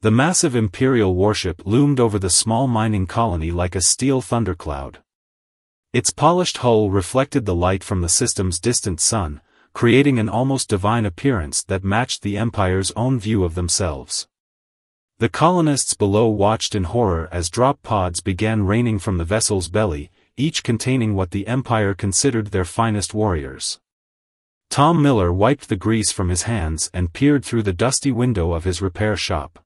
The massive Imperial warship loomed over the small mining colony like a steel thundercloud. Its polished hull reflected the light from the system's distant sun, creating an almost divine appearance that matched the Empire's own view of themselves. The colonists below watched in horror as drop pods began raining from the vessel's belly, each containing what the Empire considered their finest warriors. Tom Miller wiped the grease from his hands and peered through the dusty window of his repair shop.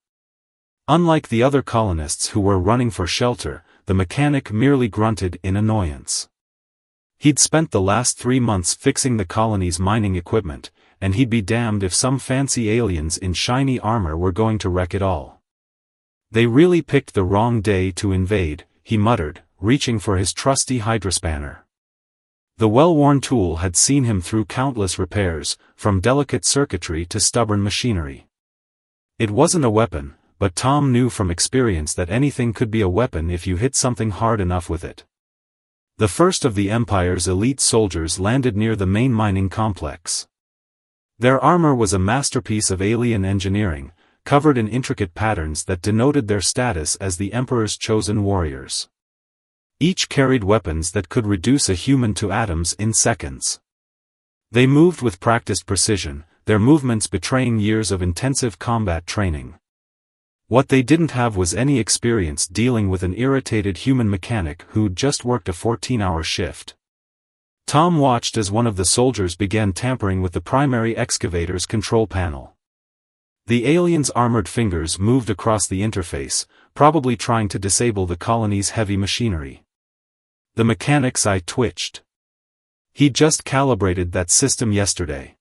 Unlike the other colonists who were running for shelter, the mechanic merely grunted in annoyance. He'd spent the last 3 months fixing the colony's mining equipment, and he'd be damned if some fancy aliens in shiny armor were going to wreck it all. They really picked the wrong day to invade, he muttered, reaching for his trusty hydrospanner. The well-worn tool had seen him through countless repairs, from delicate circuitry to stubborn machinery. It wasn't a weapon, but Tom knew from experience that anything could be a weapon if you hit something hard enough with it. The first of the Empire's elite soldiers landed near the main mining complex. Their armor was a masterpiece of alien engineering, covered in intricate patterns that denoted their status as the Emperor's chosen warriors. Each carried weapons that could reduce a human to atoms in seconds. They moved with practiced precision, their movements betraying years of intensive combat training. What they didn't have was any experience dealing with an irritated human mechanic who'd just worked a 14-hour shift. Tom watched as one of the soldiers began tampering with the primary excavator's control panel. The alien's armored fingers moved across the interface, probably trying to disable the colony's heavy machinery. The mechanic's eye twitched. He'd just calibrated that system yesterday.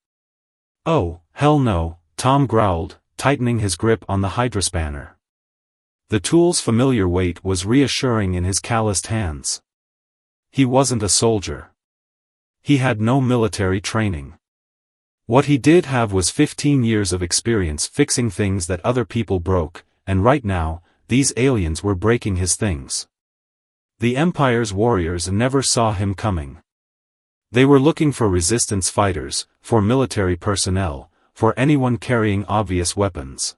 "Oh, hell no," Tom growled, tightening his grip on the hydrospanner. The tool's familiar weight was reassuring in his calloused hands. He wasn't a soldier. He had no military training. What he did have was 15 years of experience fixing things that other people broke, and right now, these aliens were breaking his things. The Empire's warriors never saw him coming. They were looking for resistance fighters, for military personnel, for anyone carrying obvious weapons.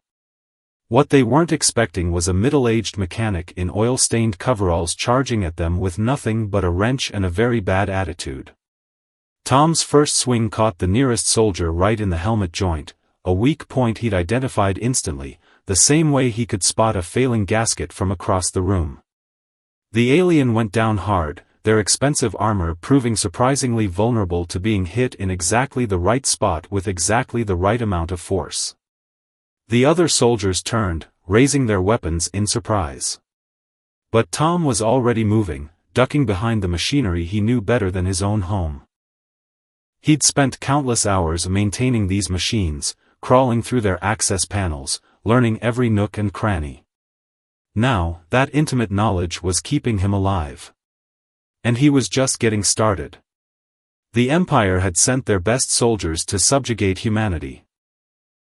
What they weren't expecting was a middle-aged mechanic in oil-stained coveralls charging at them with nothing but a wrench and a very bad attitude. Tom's first swing caught the nearest soldier right in the helmet joint, a weak point he'd identified instantly, the same way he could spot a failing gasket from across the room. The alien went down hard, their expensive armor proving surprisingly vulnerable to being hit in exactly the right spot with exactly the right amount of force. The other soldiers turned, raising their weapons in surprise. But Tom was already moving, ducking behind the machinery he knew better than his own home. He'd spent countless hours maintaining these machines, crawling through their access panels, learning every nook and cranny. Now, that intimate knowledge was keeping him alive. And he was just getting started. The Empire had sent their best soldiers to subjugate humanity.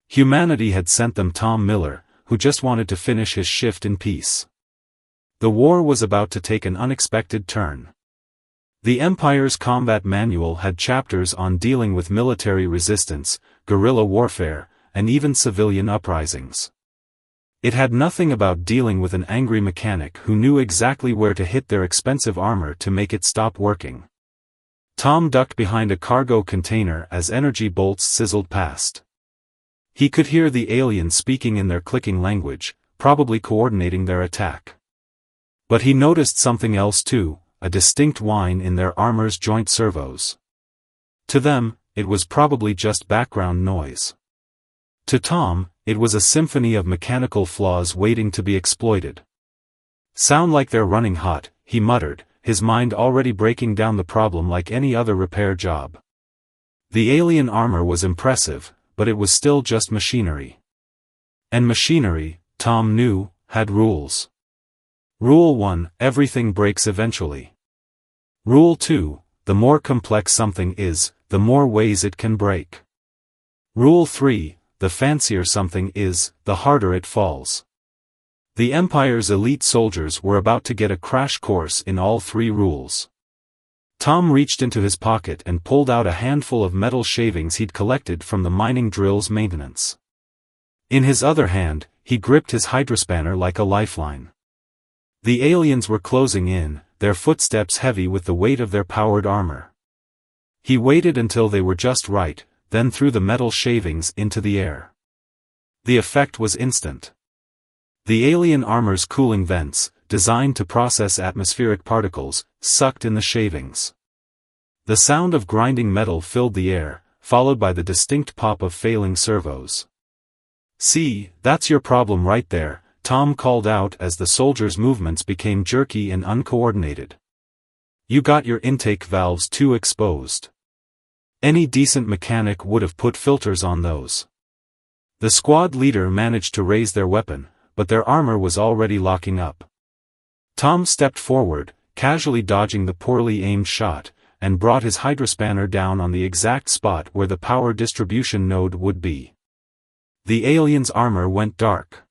Humanity had sent them Tom Miller, who just wanted to finish his shift in peace. The war was about to take an unexpected turn. The Empire's combat manual had chapters on dealing with military resistance, guerrilla warfare, and even civilian uprisings. It had nothing about dealing with an angry mechanic who knew exactly where to hit their expensive armor to make it stop working. Tom ducked behind a cargo container as energy bolts sizzled past. He could hear the aliens speaking in their clicking language, probably coordinating their attack. But he noticed something else too, a distinct whine in their armor's joint servos. To them, it was probably just background noise. To Tom, it was a symphony of mechanical flaws waiting to be exploited. "Sound like they're running hot," he muttered, his mind already breaking down the problem like any other repair job. The alien armor was impressive, but it was still just machinery. And machinery, Tom knew, had rules. Rule 1, everything breaks eventually. Rule 2, the more complex something is, the more ways it can break. Rule 3, the fancier something is, the harder it falls. The Empire's elite soldiers were about to get a crash course in all 3 rules. Tom reached into his pocket and pulled out a handful of metal shavings he'd collected from the mining drill's maintenance. In his other hand, he gripped his hydrospanner like a lifeline. The aliens were closing in, their footsteps heavy with the weight of their powered armor. He waited until they were just right, then threw the metal shavings into the air. The effect was instant. The alien armor's cooling vents, designed to process atmospheric particles, sucked in the shavings. The sound of grinding metal filled the air, followed by the distinct pop of failing servos. "See, that's your problem right there," Tom called out as the soldiers' movements became jerky and uncoordinated. "You got your intake valves too exposed. Any decent mechanic would have put filters on those." The squad leader managed to raise their weapon, but their armor was already locking up. Tom stepped forward, casually dodging the poorly aimed shot, and brought his hydrospanner down on the exact spot where the power distribution node would be. The alien's armor went dark.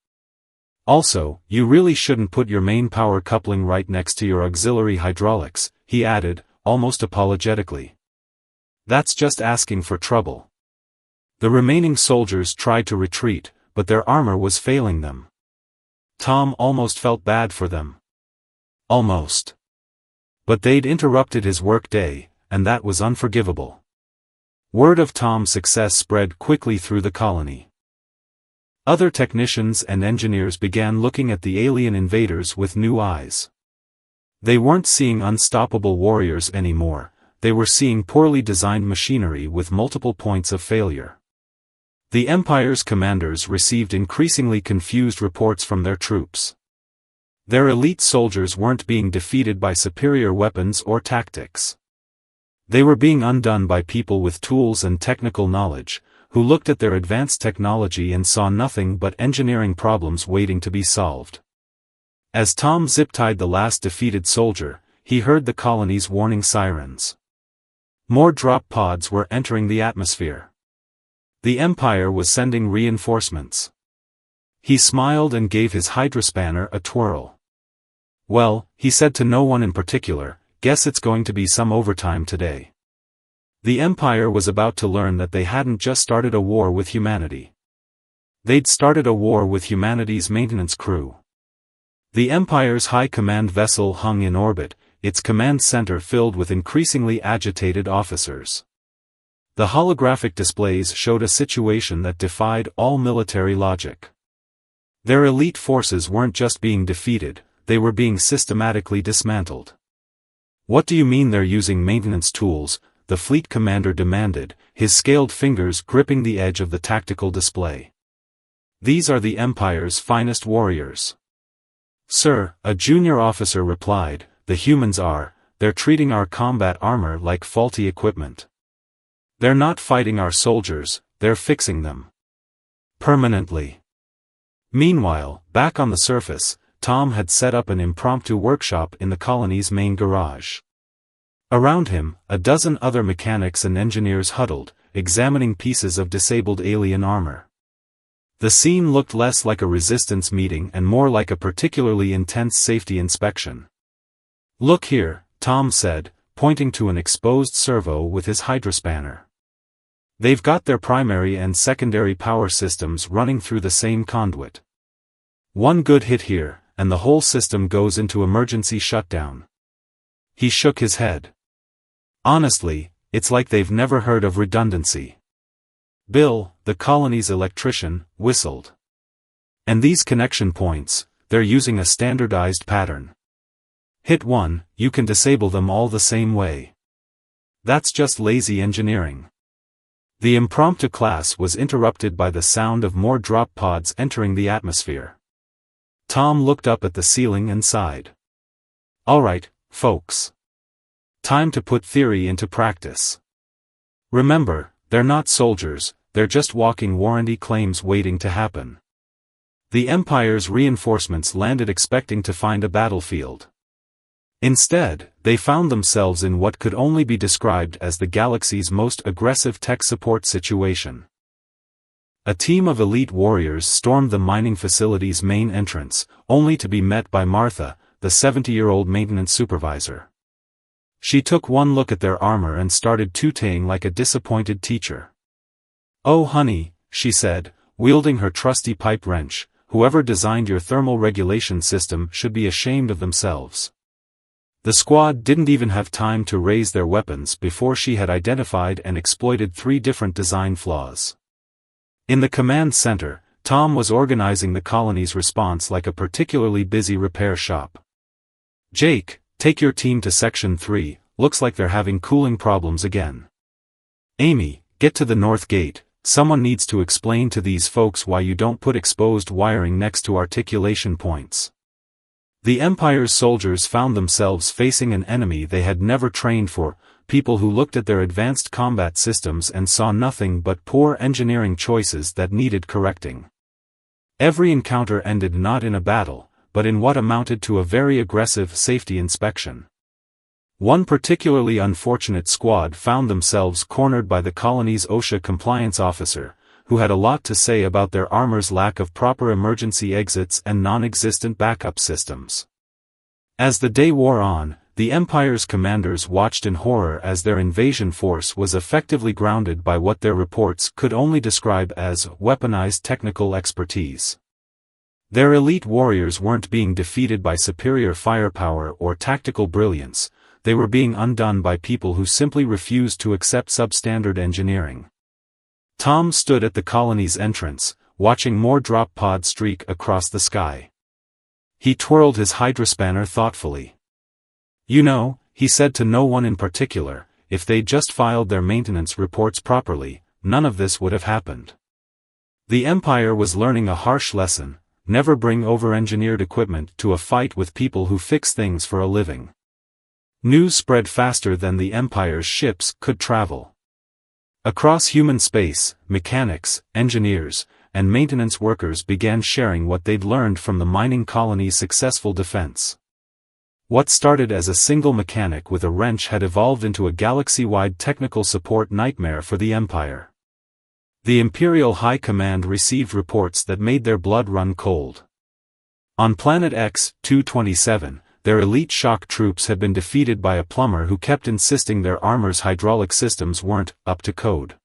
"Also, you really shouldn't put your main power coupling right next to your auxiliary hydraulics," he added, almost apologetically. "That's just asking for trouble." The remaining soldiers tried to retreat, but their armor was failing them. Tom almost felt bad for them. Almost. But they'd interrupted his work day, and that was unforgivable. Word of Tom's success spread quickly through the colony. Other technicians and engineers began looking at the alien invaders with new eyes. They weren't seeing unstoppable warriors anymore, they were seeing poorly designed machinery with multiple points of failure. The Empire's commanders received increasingly confused reports from their troops. Their elite soldiers weren't being defeated by superior weapons or tactics. They were being undone by people with tools and technical knowledge, who looked at their advanced technology and saw nothing but engineering problems waiting to be solved. As Tom zip-tied the last defeated soldier, he heard the colony's warning sirens. More drop pods were entering the atmosphere. The Empire was sending reinforcements. He smiled and gave his hydrospanner a twirl. "Well," he said to no one in particular, "guess it's going to be some overtime today." The Empire was about to learn that they hadn't just started a war with humanity. They'd started a war with humanity's maintenance crew. The Empire's high command vessel hung in orbit, its command center filled with increasingly agitated officers. The holographic displays showed a situation that defied all military logic. Their elite forces weren't just being defeated, they were being systematically dismantled. "What do you mean they're using maintenance tools?" the fleet commander demanded, his scaled fingers gripping the edge of the tactical display. "These are the Empire's finest warriors." "Sir," a junior officer replied, "the humans are, they're treating our combat armor like faulty equipment. They're not fighting our soldiers, they're fixing them. Permanently." Meanwhile, back on the surface, Tom had set up an impromptu workshop in the colony's main garage. Around him, a dozen other mechanics and engineers huddled, examining pieces of disabled alien armor. The scene looked less like a resistance meeting and more like a particularly intense safety inspection. "Look here," Tom said, pointing to an exposed servo with his hydrospanner. "They've got their primary and secondary power systems running through the same conduit. One good hit here, and the whole system goes into emergency shutdown." He shook his head. "Honestly, it's like they've never heard of redundancy." Bill, the colony's electrician, whistled. "And these connection points, they're using a standardized pattern. Hit one, you can disable them all the same way. That's just lazy engineering." The impromptu class was interrupted by the sound of more drop pods entering the atmosphere. Tom looked up at the ceiling and sighed. "All right, folks. Time to put theory into practice. Remember, they're not soldiers, they're just walking warranty claims waiting to happen." The Empire's reinforcements landed expecting to find a battlefield. Instead, they found themselves in what could only be described as the galaxy's most aggressive tech support situation. A team of elite warriors stormed the mining facility's main entrance, only to be met by Martha, the 70-year-old maintenance supervisor. She took one look at their armor and started tooting like a disappointed teacher. "Oh honey," she said, wielding her trusty pipe wrench, whoever designed your thermal regulation system should be ashamed of themselves. The squad didn't even have time to raise their weapons before she had identified and exploited 3 different design flaws. In the command center, Tom was organizing the colony's response like a particularly busy repair shop. "Jake, take your team to Section 3, looks like they're having cooling problems again. Amy, get to the north gate, someone needs to explain to these folks why you don't put exposed wiring next to articulation points." The Empire's soldiers found themselves facing an enemy they had never trained for, people who looked at their advanced combat systems and saw nothing but poor engineering choices that needed correcting. Every encounter ended not in a battle, but in what amounted to a very aggressive safety inspection. One particularly unfortunate squad found themselves cornered by the colony's OSHA compliance officer, who had a lot to say about their armor's lack of proper emergency exits and non-existent backup systems. As the day wore on, the Empire's commanders watched in horror as their invasion force was effectively grounded by what their reports could only describe as weaponized technical expertise. Their elite warriors weren't being defeated by superior firepower or tactical brilliance, they were being undone by people who simply refused to accept substandard engineering. Tom stood at the colony's entrance, watching more drop pods streak across the sky. He twirled his hydrospanner thoughtfully. "You know," he said to no one in particular, "if they'd just filed their maintenance reports properly, none of this would have happened." The Empire was learning a harsh lesson: never bring over-engineered equipment to a fight with people who fix things for a living. News spread faster than the Empire's ships could travel. Across human space, mechanics, engineers, and maintenance workers began sharing what they'd learned from the mining colony's successful defense. What started as a single mechanic with a wrench had evolved into a galaxy-wide technical support nightmare for the Empire. The Imperial High Command received reports that made their blood run cold. On Planet X-227, their elite shock troops had been defeated by a plumber who kept insisting their armor's hydraulic systems weren't up to code.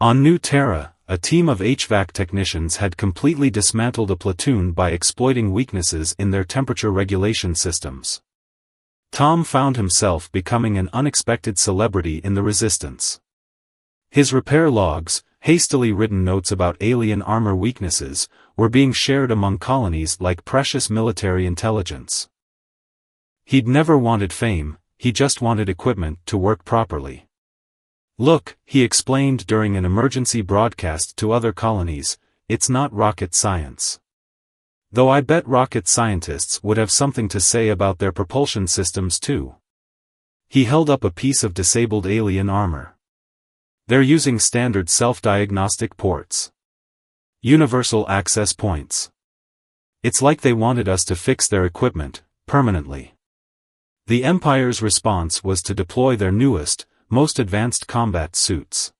On New Terra, a team of HVAC technicians had completely dismantled a platoon by exploiting weaknesses in their temperature regulation systems. Tom found himself becoming an unexpected celebrity in the Resistance. His repair logs, hastily written notes about alien armor weaknesses, were being shared among colonies like precious military intelligence. He'd never wanted fame, he just wanted equipment to work properly. "Look," he explained during an emergency broadcast to other colonies, "it's not rocket science. Though I bet rocket scientists would have something to say about their propulsion systems too." He held up a piece of disabled alien armor. "They're using standard self-diagnostic ports. Universal access points. It's like they wanted us to fix their equipment, permanently." The Empire's response was to deploy their newest, most advanced combat suits.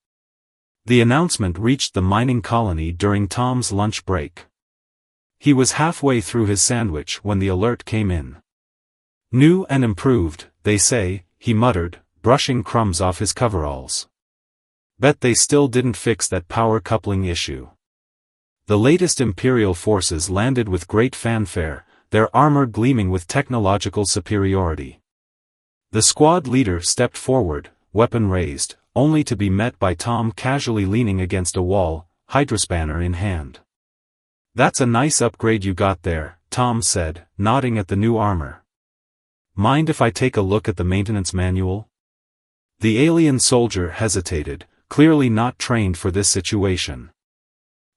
The announcement reached the mining colony during Tom's lunch break. He was halfway through his sandwich when the alert came in. "New and improved, they say," he muttered, brushing crumbs off his coveralls. "Bet they still didn't fix that power coupling issue." The latest Imperial forces landed with great fanfare, their armor gleaming with technological superiority. The squad leader stepped forward, weapon raised, only to be met by Tom casually leaning against a wall, hydrospanner in hand. "That's a nice upgrade you got there," Tom said, nodding at the new armor. "Mind if I take a look at the maintenance manual?" The alien soldier hesitated, clearly not trained for this situation.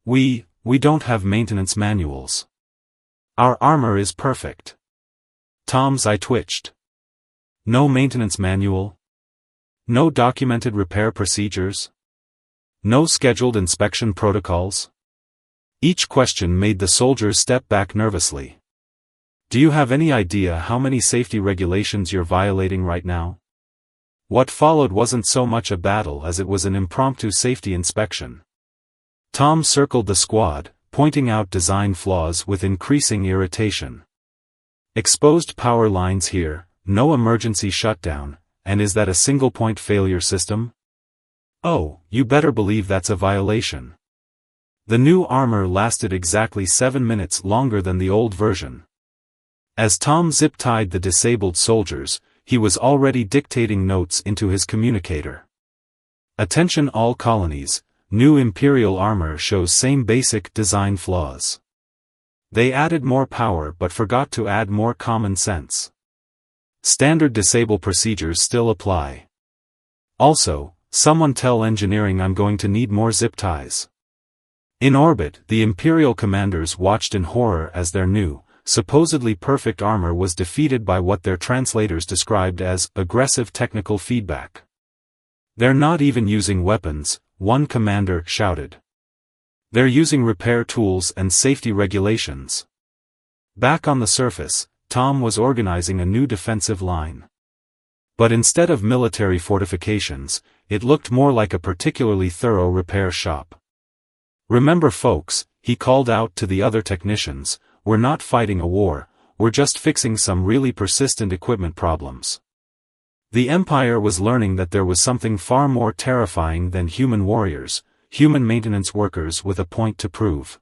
We don't have maintenance manuals. Our armor is perfect." Tom's eye twitched. "No maintenance manual? No documented repair procedures? No scheduled inspection protocols?" Each question made the soldier step back nervously. "Do you have any idea how many safety regulations you're violating right now?" What followed wasn't so much a battle as it was an impromptu safety inspection. Tom circled the squad, pointing out design flaws with increasing irritation. "Exposed power lines here, no emergency shutdown, and is that a single-point failure system? Oh, you better believe that's a violation." The new armor lasted exactly 7 minutes longer than the old version. As Tom zip-tied the disabled soldiers, he was already dictating notes into his communicator. Attention all colonies, new Imperial armor shows same basic design flaws. They added more power but forgot to add more common sense. Standard disable procedures still apply. Also, someone tell engineering I'm going to need more zip ties. In orbit, the Imperial commanders watched in horror as their new, supposedly perfect armor was defeated by what their translators described as aggressive technical feedback. They're not even using weapons, one commander shouted. They're using repair tools and safety regulations. Back on the surface, Tom was organizing a new defensive line. But instead of military fortifications, it looked more like a particularly thorough repair shop. Remember folks, he called out to the other technicians, we're not fighting a war, we're just fixing some really persistent equipment problems. The Empire was learning that there was something far more terrifying than human warriors, human maintenance workers with a point to prove.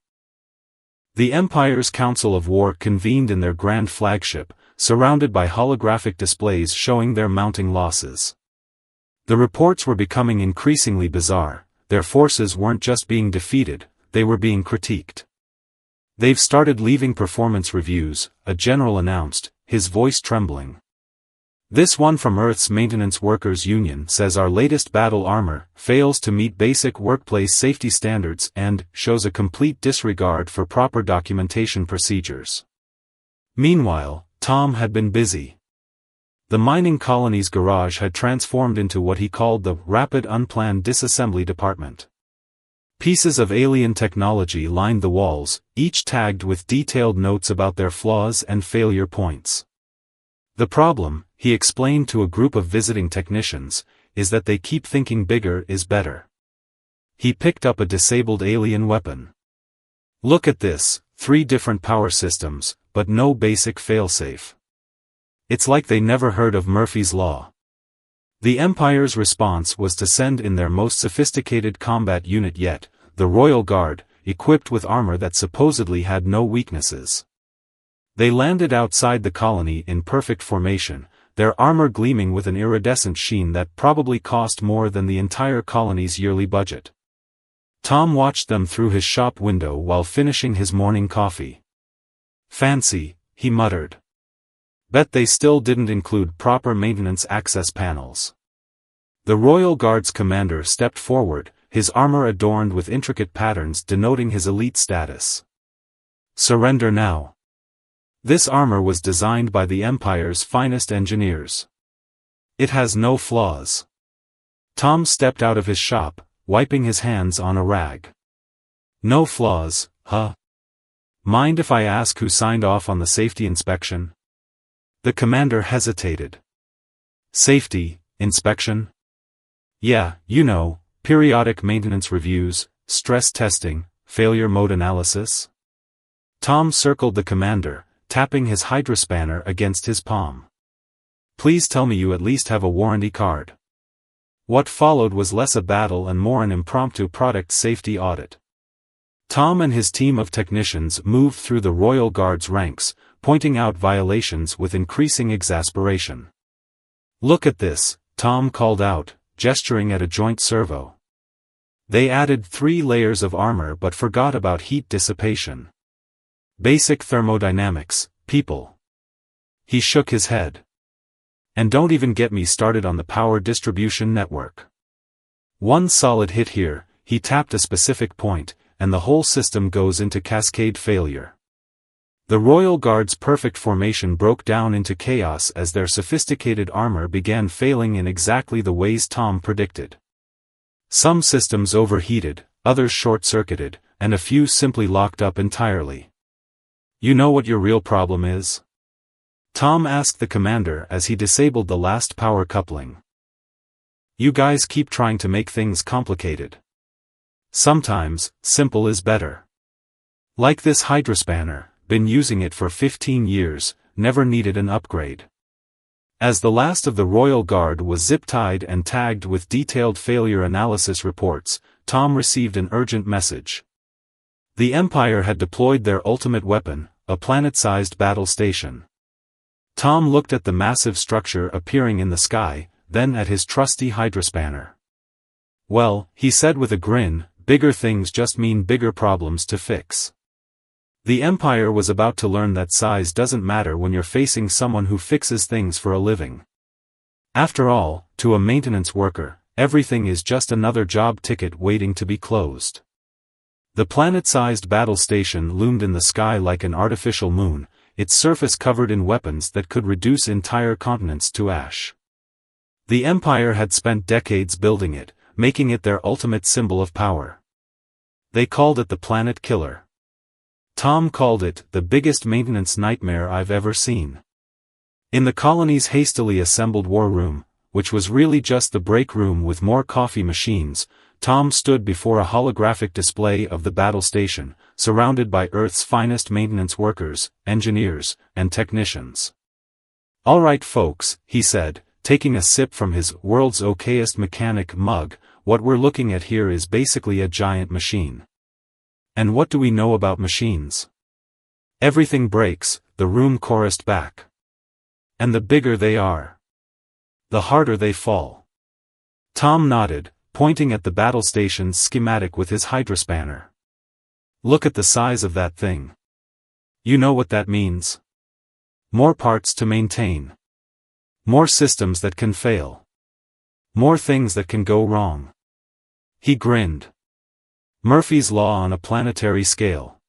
The Empire's Council of War convened in their grand flagship, surrounded by holographic displays showing their mounting losses. The reports were becoming increasingly bizarre, their forces weren't just being defeated, they were being critiqued. They've started leaving performance reviews, a general announced, his voice trembling. This one from Earth's Maintenance Workers Union says our latest battle armor fails to meet basic workplace safety standards and shows a complete disregard for proper documentation procedures. Meanwhile, Tom had been busy. The mining colony's garage had transformed into what he called the Rapid Unplanned Disassembly Department. Pieces of alien technology lined the walls, each tagged with detailed notes about their flaws and failure points. The problem, he explained to a group of visiting technicians, is that they keep thinking bigger is better. He picked up a disabled alien weapon. Look at this, 3 different power systems, but no basic failsafe. It's like they never heard of Murphy's Law. The Empire's response was to send in their most sophisticated combat unit yet, the Royal Guard, equipped with armor that supposedly had no weaknesses. They landed outside the colony in perfect formation, their armor gleaming with an iridescent sheen that probably cost more than the entire colony's yearly budget. Tom watched them through his shop window while finishing his morning coffee. Fancy, he muttered. Bet they still didn't include proper maintenance access panels. The Royal Guard's commander stepped forward, his armor adorned with intricate patterns denoting his elite status. Surrender now. This armor was designed by the Empire's finest engineers. It has no flaws. Tom stepped out of his shop, wiping his hands on a rag. No flaws, huh? Mind if I ask who signed off on the safety inspection? The commander hesitated. Safety, inspection? Yeah, you know, periodic maintenance reviews, stress testing, failure mode analysis. Tom circled the commander, tapping his hydrospanner against his palm. Please tell me you at least have a warranty card. What followed was less a battle and more an impromptu product safety audit. Tom and his team of technicians moved through the Royal Guard's ranks, pointing out violations with increasing exasperation. Look at this, Tom called out, gesturing at a joint servo. They added 3 layers of armor but forgot about heat dissipation. Basic thermodynamics, people. He shook his head. And don't even get me started on the power distribution network. One solid hit here, he tapped a specific point, and the whole system goes into cascade failure. The Royal Guard's perfect formation broke down into chaos as their sophisticated armor began failing in exactly the ways Tom predicted. Some systems overheated, others short-circuited, and a few simply locked up entirely. You know what your real problem is? Tom asked the commander as he disabled the last power coupling. You guys keep trying to make things complicated. Sometimes, simple is better. Like this hydrospanner, been using it for 15 years, never needed an upgrade. As the last of the Royal Guard was zip-tied and tagged with detailed failure analysis reports, Tom received an urgent message. The Empire had deployed their ultimate weapon, a planet-sized battle station. Tom looked at the massive structure appearing in the sky, then at his trusty hydrospanner. "Well," he said with a grin, "bigger things just mean bigger problems to fix." The Empire was about to learn that size doesn't matter when you're facing someone who fixes things for a living. After all, to a maintenance worker, everything is just another job ticket waiting to be closed. The planet-sized battle station loomed in the sky like an artificial moon, its surface covered in weapons that could reduce entire continents to ash. The Empire had spent decades building it, making it their ultimate symbol of power. They called it the Planet Killer. Tom called it the biggest maintenance nightmare I've ever seen. In the colony's hastily assembled war room, which was really just the break room with more coffee machines, Tom stood before a holographic display of the battle station, surrounded by Earth's finest maintenance workers, engineers, and technicians. "All right folks," he said, taking a sip from his "World's Okayest Mechanic" mug, "what we're looking at here is basically a giant machine. And what do we know about machines? Everything breaks," the room chorused back. "And the bigger they are, the harder they fall." Tom nodded, pointing at the battle station's schematic with his hydrospanner. "Look at the size of that thing. You know what that means? More parts to maintain. More systems that can fail. More things that can go wrong." He grinned. Murphy's Law on a planetary scale.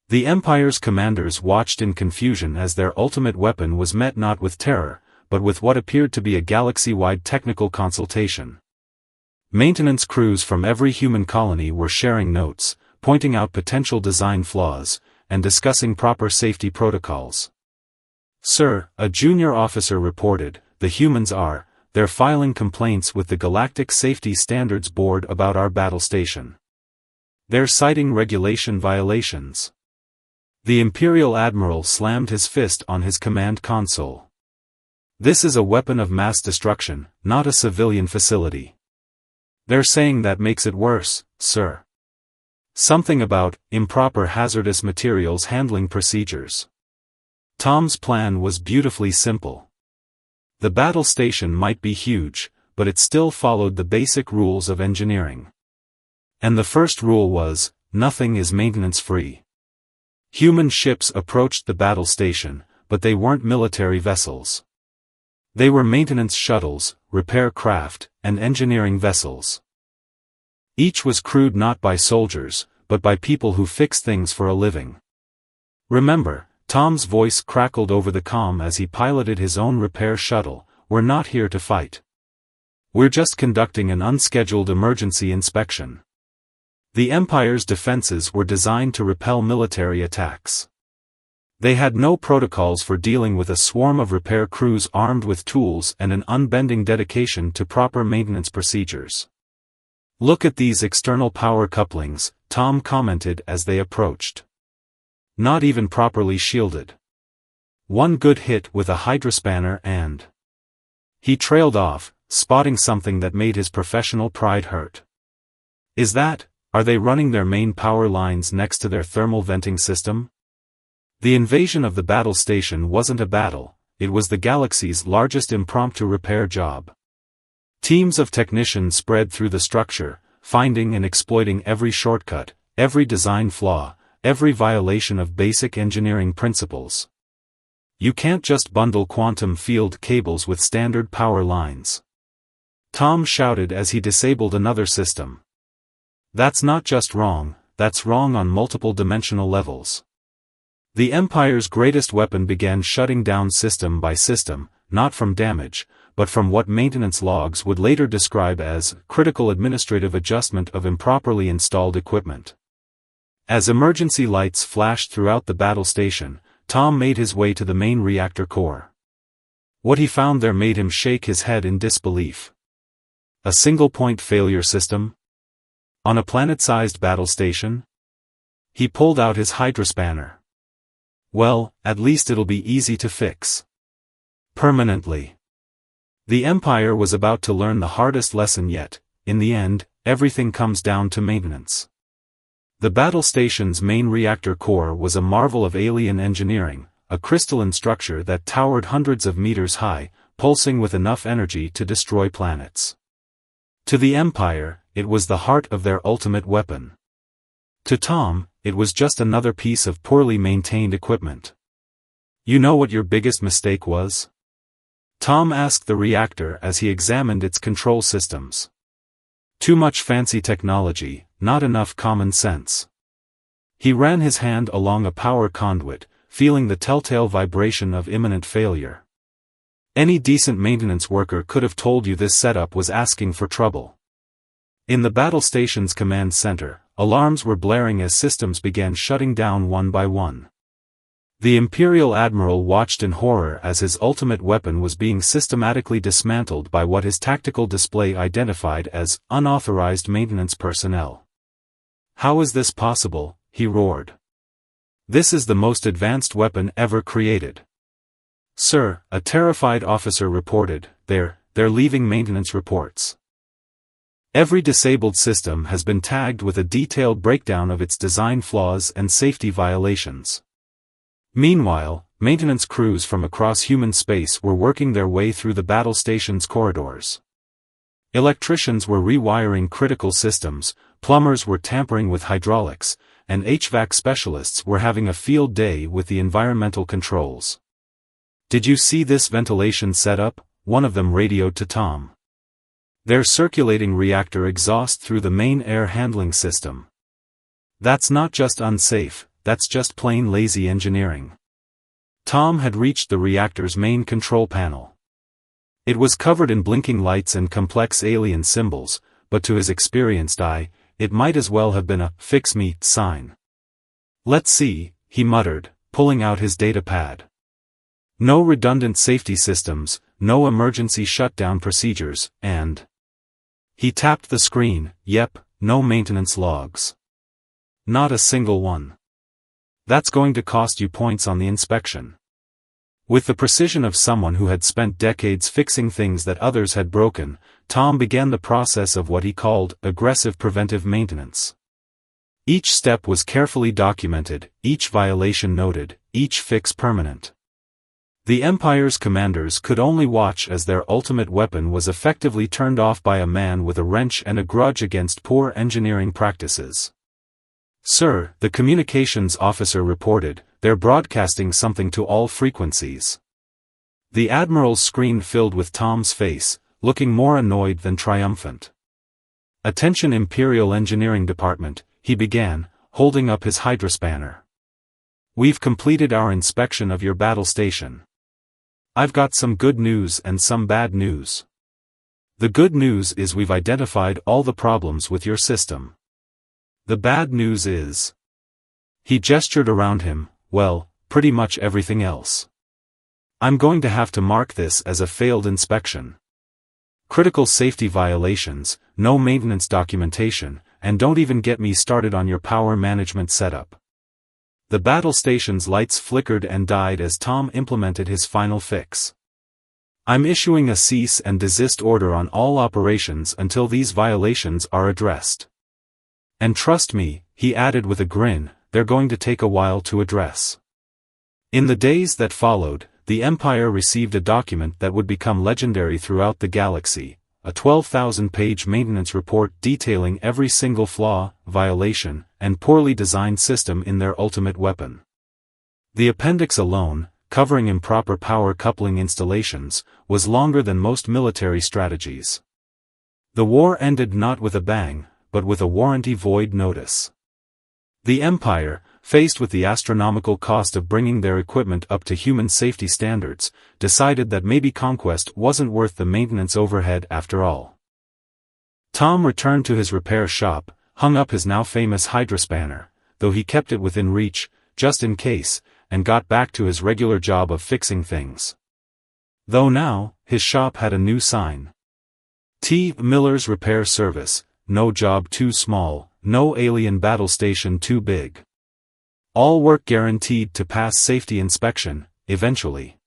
The Empire's commanders watched in confusion as their ultimate weapon was met not with terror, but with what appeared to be a galaxy-wide technical consultation. Maintenance crews from every human colony were sharing notes, pointing out potential design flaws, and discussing proper safety protocols. "Sir," a junior officer reported, "they're filing complaints with the Galactic Safety Standards Board about our battle station. They're citing regulation violations." The Imperial Admiral slammed his fist on his command console. "This is a weapon of mass destruction, not a civilian facility. They're saying that makes it worse, sir. Something about improper hazardous materials handling procedures." Tom's plan was beautifully simple. The battle station might be huge, but it still followed the basic rules of engineering. And the first rule was, nothing is maintenance-free. Human ships approached the battle station, but they weren't military vessels. They were maintenance shuttles, repair craft, and engineering vessels. Each was crewed not by soldiers, but by people who fix things for a living. "Remember," Tom's voice crackled over the comm as he piloted his own repair shuttle, "we're not here to fight. We're just conducting an unscheduled emergency inspection." The Empire's defenses were designed to repel military attacks. They had no protocols for dealing with a swarm of repair crews armed with tools and an unbending dedication to proper maintenance procedures. "Look at these external power couplings," Tom commented as they approached. "Not even properly shielded. One good hit with a hydrospanner and..." He trailed off, spotting something that made his professional pride hurt. Are they running their main power lines next to their thermal venting system? The invasion of the battle station wasn't a battle, it was the galaxy's largest impromptu repair job. Teams of technicians spread through the structure, finding and exploiting every shortcut, every design flaw, every violation of basic engineering principles. You can't just bundle quantum field cables with standard power lines. Tom shouted as he disabled another system. "That's not just wrong, that's wrong on multiple dimensional levels." The Empire's greatest weapon began shutting down system by system, not from damage, but from what maintenance logs would later describe as critical administrative adjustment of improperly installed equipment. As emergency lights flashed throughout the battle station, Tom made his way to the main reactor core. What he found there made him shake his head in disbelief. A single-point failure system? On a planet-sized battle station? He pulled out his hydrospanner. "Well, at least it'll be easy to fix. Permanently." The Empire was about to learn the hardest lesson yet. In the end, everything comes down to maintenance. The battle station's main reactor core was a marvel of alien engineering, a crystalline structure that towered hundreds of meters high, pulsing with enough energy to destroy planets. To the Empire, it was the heart of their ultimate weapon. To Tom, it was just another piece of poorly maintained equipment. "You know what your biggest mistake was?" Tom asked the reactor as he examined its control systems. "Too much fancy technology, not enough common sense." He ran his hand along a power conduit, feeling the telltale vibration of imminent failure. Any decent maintenance worker could have told you this setup was asking for trouble. In the battle station's command center, alarms were blaring as systems began shutting down one by one. The Imperial Admiral watched in horror as his ultimate weapon was being systematically dismantled by what his tactical display identified as unauthorized maintenance personnel. "How is this possible?" he roared. "This is the most advanced weapon ever created." "Sir," a terrified officer reported, they're leaving maintenance reports. Every disabled system has been tagged with a detailed breakdown of its design flaws and safety violations." Meanwhile, maintenance crews from across human space were working their way through the battle station's corridors. Electricians were rewiring critical systems, plumbers were tampering with hydraulics, and HVAC specialists were having a field day with the environmental controls. "Did you see this ventilation setup?" one of them radioed to Tom. "They're circulating reactor exhaust through the main air handling system. That's not just unsafe, that's just plain lazy engineering." Tom had reached the reactor's main control panel. It was covered in blinking lights and complex alien symbols, but to his experienced eye, it might as well have been a "fix me" sign. "Let's see," he muttered, pulling out his data pad. No redundant safety systems, no emergency shutdown procedures, and... He tapped the screen. Yep, no maintenance logs. Not a single one. That's going to cost you points on the inspection. With the precision of someone who had spent decades fixing things that others had broken, Tom began the process of what he called aggressive preventive maintenance. Each step was carefully documented, each violation noted, each fix permanent. The Empire's commanders could only watch as their ultimate weapon was effectively turned off by a man with a wrench and a grudge against poor engineering practices. "Sir," the communications officer reported, "they're broadcasting something to all frequencies." The Admiral's screen filled with Tom's face, looking more annoyed than triumphant. "Attention Imperial Engineering Department," he began, holding up his hydrospanner. "We've completed our inspection of your battle station. I've got some good news and some bad news. The good news is we've identified all the problems with your system. The bad news is..." He gestured around him, "well, pretty much everything else. I'm going to have to mark this as a failed inspection. Critical safety violations, no maintenance documentation, and don't even get me started on your power management setup." The battle station's lights flickered and died as Tom implemented his final fix. "I'm issuing a cease and desist order on all operations until these violations are addressed. And trust me," he added with a grin, "they're going to take a while to address." In the days that followed, the Empire received a document that would become legendary throughout the galaxy, a 12,000-page maintenance report detailing every single flaw, violation, and poorly designed system in their ultimate weapon. The appendix alone, covering improper power coupling installations, was longer than most military strategies. The war ended not with a bang, but with a warranty void notice. The Empire, faced with the astronomical cost of bringing their equipment up to human safety standards, decided that maybe conquest wasn't worth the maintenance overhead after all. Tom returned to his repair shop, hung up his now famous hydrospanner, though he kept it within reach, just in case, and got back to his regular job of fixing things. Though now, his shop had a new sign. T. Miller's Repair Service, no job too small, no alien battle station too big. All work guaranteed to pass safety inspection, eventually.